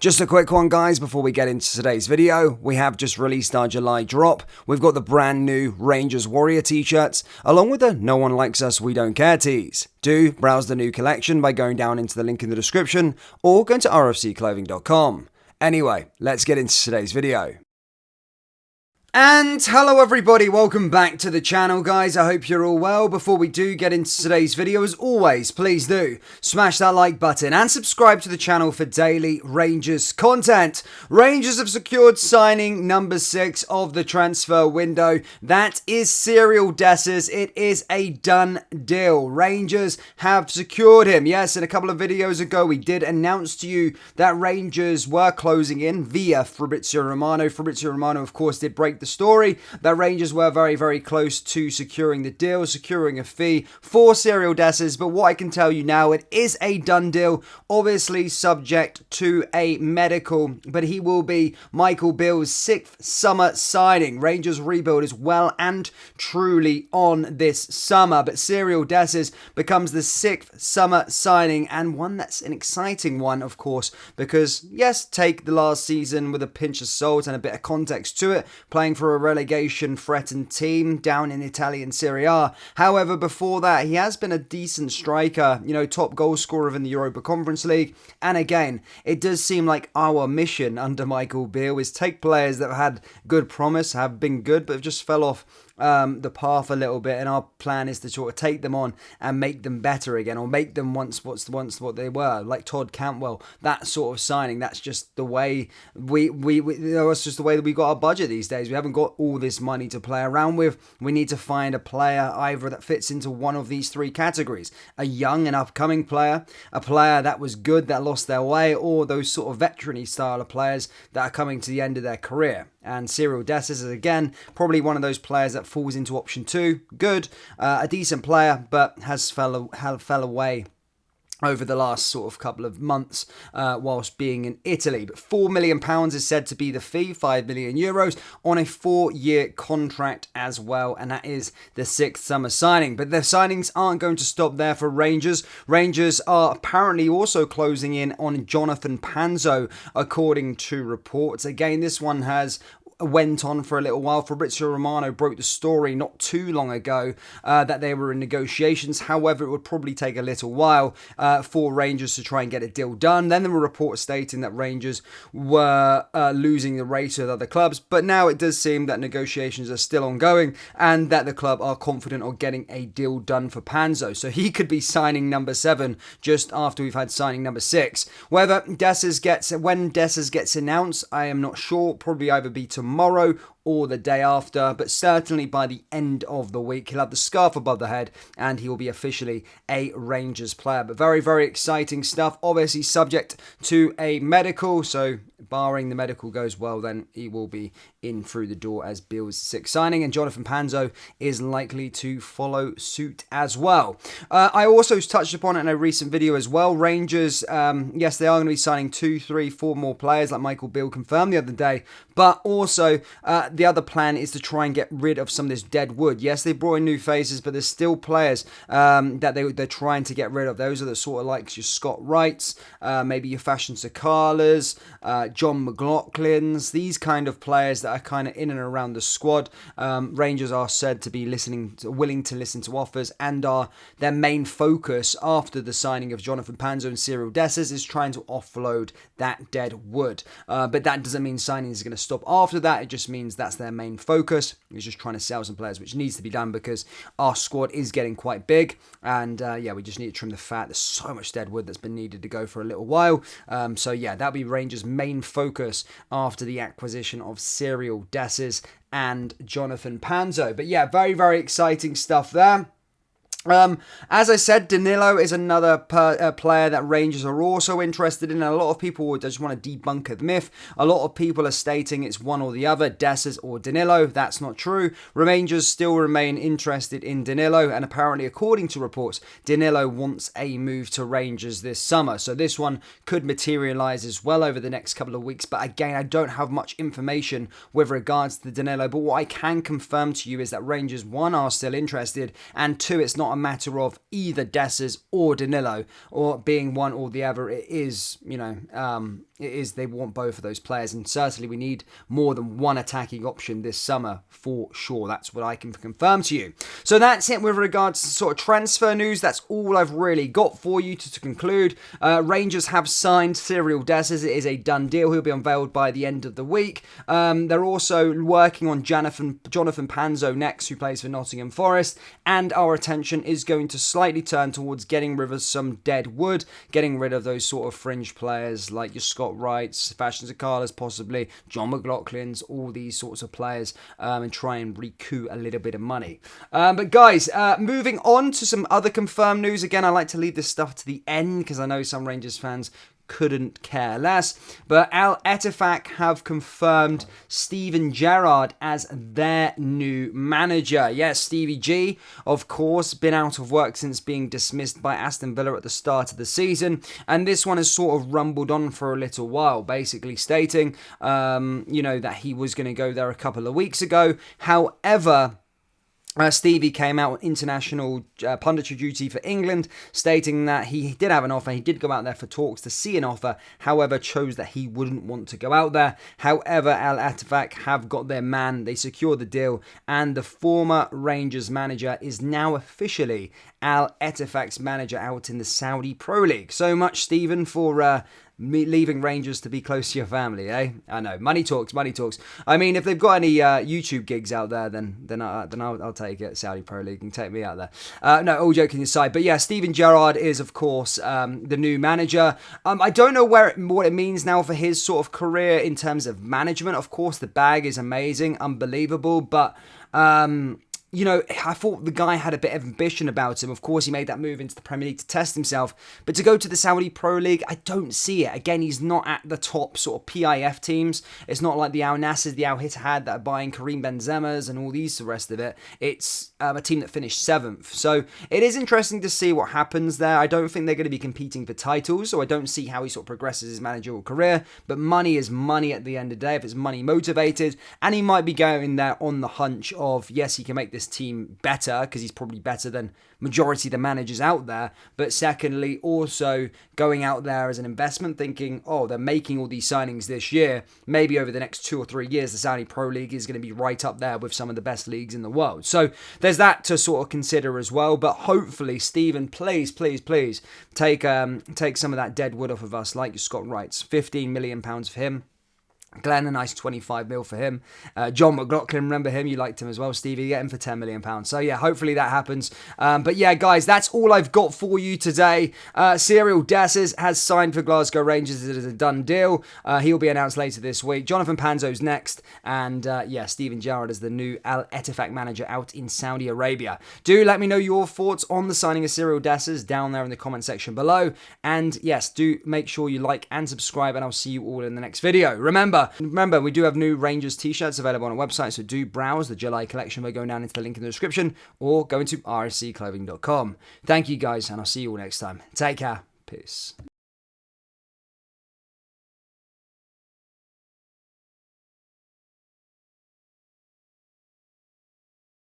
Just a quick one, guys, before we get into today's video. We have just released our July drop. We've got the brand new Rangers Warrior t-shirts, along with the No One Likes Us, We Don't Care tees. Do browse the new collection by going down into the link in the description, or go to rfcclothing.com. Anyway, let's get into today's video. And hello everybody, welcome back to the channel, guys. I hope you're all well. Before we do get into today's video, as always, please do smash that like button and subscribe to the channel for daily Rangers content. Rangers have secured signing number 6 of the transfer window. That is Cyriel Dessers. It is a done deal. Rangers have secured him. Yes, in a couple of videos ago, we did announce to you that Rangers were closing in via Fabrizio Romano. Fabrizio Romano, of course, did break the story that Rangers were very, very close to securing the deal, securing a fee for Cyriel Dessers. But what I can tell you now, it is a done deal, obviously subject to a medical, but he will be Michael Beale's 6th summer signing. Rangers rebuild is well and truly on this summer, but Cyriel Dessers becomes the 6th summer signing, and one that's an exciting one, of course, because yes, take the last season with a pinch of salt and a bit of context to it, playing for a relegation threatened team down in Italian Serie A. However, before that, he has been a decent striker, top goal scorer in the Europa Conference League. And again, it does seem like our mission under Michael Beale is take players that have had good promise, have been good, but have just fell off the path a little bit, and our plan is to sort of take them on and make them better again, or make them once what they were, like Todd Cantwell, that sort of signing. That's just the way that's just the way that we got our budget these days. We haven't got all this money to play around with. We need to find a player either that fits into one of these three categories: a young and upcoming player, a player that was good that lost their way, or those sort of veteran-y style of players that are coming to the end of their career. And Cyriel Dessers is, again, probably one of those players that falls into option 2. Good, a decent player, but has fell away over the last sort of couple of months whilst being in Italy. But £4 million is said to be the fee, €5 million on a 4-year contract as well, and that is the 6th summer signing. But the signings aren't going to stop there for Rangers. Rangers are apparently also closing in on Jonathan Panzo, according to reports. Again, this one went on for a little while. Fabrizio Romano broke the story not too long ago that they were in negotiations. However, it would probably take a little while for Rangers to try and get a deal done. Then there were reports stating that Rangers were losing the race with other clubs, but now it does seem that negotiations are still ongoing and that the club are confident of getting a deal done for Panzo. So he could be signing number 7 just after we've had signing number 6. When Dessers gets announced, I am not sure. Probably either be tomorrow or the day after, but certainly by the end of the week, he'll have the scarf above the head and he will be officially a Rangers player. But very, very exciting stuff. Obviously subject to a medical, so barring the medical goes well, then he will be in through the door as Beale's 6th signing, and Jonathan Panzo is likely to follow suit as well. I also touched upon it in a recent video as well. Rangers, yes, they are going to be signing 2, 3, 4 more players like Michael Beale confirmed the other day, but also the other plan is to try and get rid of some of this dead wood. Yes, they brought in new faces, but there's still players that they're trying to get rid of. Those are the sort of like your Scott Wrights, maybe your Fashion Sakalas, John McLaughlin's, these kind of players that are kind of in and around the squad. Rangers are said to be willing to listen to offers, and their main focus after the signing of Jonathan Panzo and Cyriel Dessers is trying to offload that dead wood. But that doesn't mean signing is going to stop after that. It just means that's their main focus. It's just trying to sell some players, which needs to be done because our squad is getting quite big, and we just need to trim the fat. There's so much dead wood that's been needed to go for a little while. So that'll be Rangers' main focus after the acquisition of Cyriel Dessers and Jonathan Panzo. But very, very exciting stuff there. As I said, Danilo is another player that Rangers are also interested in. A lot of people just want to debunk the myth. A lot of people are stating it's one or the other, Dessers or Danilo. That's not true. Rangers still remain interested in Danilo, and apparently, according to reports, Danilo wants a move to Rangers this summer. So this one could materialise as well over the next couple of weeks. But again, I don't have much information with regards to Danilo. But what I can confirm to you is that Rangers, 1, are still interested, and 2, it's not a matter of either Dessers or Danilo, or being one or the other. It is, they want both of those players, and certainly we need more than one attacking option this summer for sure. That's what I can confirm to you. So that's it with regards to sort of transfer news. That's all I've really got for you to conclude. Rangers have signed Cyriel Dessers. It is a done deal. He'll be unveiled by the end of the week. They're also working on Jonathan Panzo next, who plays for Nottingham Forest, and our attention is going to slightly turn towards getting rid of some dead wood, getting rid of those sort of fringe players like your Scott Wrights, Sebastian Zakalas, possibly John McLaughlin's, all these sorts of players, and try and recoup a little bit of money. But guys, moving on to some other confirmed news. Again, I like to leave this stuff to the end because I know some Rangers fans couldn't care less. But Al Ettifaq have confirmed Steven Gerrard as their new manager. Yes, Stevie G, of course, been out of work since being dismissed by Aston Villa at the start of the season. And this one has sort of rumbled on for a little while, basically stating, that he was going to go there a couple of weeks ago. However, Stevie came out on international punditry duty for England, stating that he did have an offer. He did go out there for talks to see an offer, however, chose that he wouldn't want to go out there. However, Al Ettifaq have got their man. They secured the deal, and the former Rangers manager is now officially Al Ettifaq's manager out in the Saudi Pro League. So much, Stephen, for me leaving Rangers to be close to your family, eh? I know, money talks, money talks. I mean, if they've got any YouTube gigs out there, then I'll take it. Saudi Pro League can take me out there. No, all joking aside, but yeah, Steven Gerrard is, of course, the new manager. I don't know what it means now for his sort of career in terms of management. Of course, the bag is amazing, unbelievable, but I thought the guy had a bit of ambition about him. Of course, he made that move into the Premier League to test himself. But to go to the Saudi Pro League, I don't see it. Again, he's not at the top sort of PIF teams. It's not like the Al Nassr, the Al Ittihad that are buying Karim Benzema's and all the rest of it. It's a team that finished 7th. So it is interesting to see what happens there. I don't think they're going to be competing for titles, so I don't see how he sort of progresses his managerial career. But money is money at the end of the day, if it's money motivated. And he might be going there on the hunch of, yes, he can make this team better because he's probably better than majority of the managers out there, but secondly also going out there as an investment, thinking, oh, they're making all these signings this year, maybe over the next 2 or 3 years the Saudi Pro League is going to be right up there with some of the best leagues in the world. So there's that to sort of consider as well. But hopefully, Stephen, please take some of that dead wood off of us, like Scott Wright's. £15 million for him. Glenn, a nice 25 mil for him. John McLaughlin, remember him? You liked him as well, Stevie. Get him for £10 million. So yeah, hopefully that happens. But yeah, guys, that's all I've got for you today. Cyriel Dessers has signed for Glasgow Rangers. It is a done deal. He'll be announced later this week. Jonathan Panzo's next. And Steven Gerrard is the new Al Ettifaq manager out in Saudi Arabia. Do let me know your thoughts on the signing of Cyriel Dessers down there in the comment section below. And yes, do make sure you like and subscribe, and I'll see you all in the next video. Remember, we do have new Rangers t-shirts available on our website, so do browse the July collection by going down into the link in the description or going to rscclothing.com. Thank you guys, and I'll see you all next time. Take care. Peace.